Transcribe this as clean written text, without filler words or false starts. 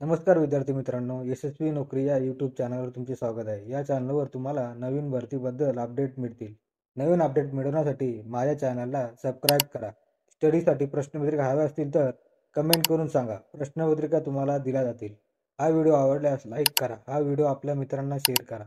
नमस्कार विद्यार्थी मित्रांनो, यशस्वी नोकरी या यूट्यूब चॅनलवर तुमचे स्वागत आहे. या चॅनलवर तुम्हाला नवीन भरतीबद्दल अपडेट मिळतील. नवीन अपडेट मिळवण्यासाठी माझ्या चॅनलला सबस्क्राईब करा. स्टडीसाठी प्रश्नपत्रिका हव्या असतील तर कमेंट करून सांगा. प्रश्नपत्रिका तुम्हाला दिल्या जातील. हा व्हिडिओ आवडल्यास लाईक करा. हा व्हिडिओ आपल्या मित्रांना शेअर करा.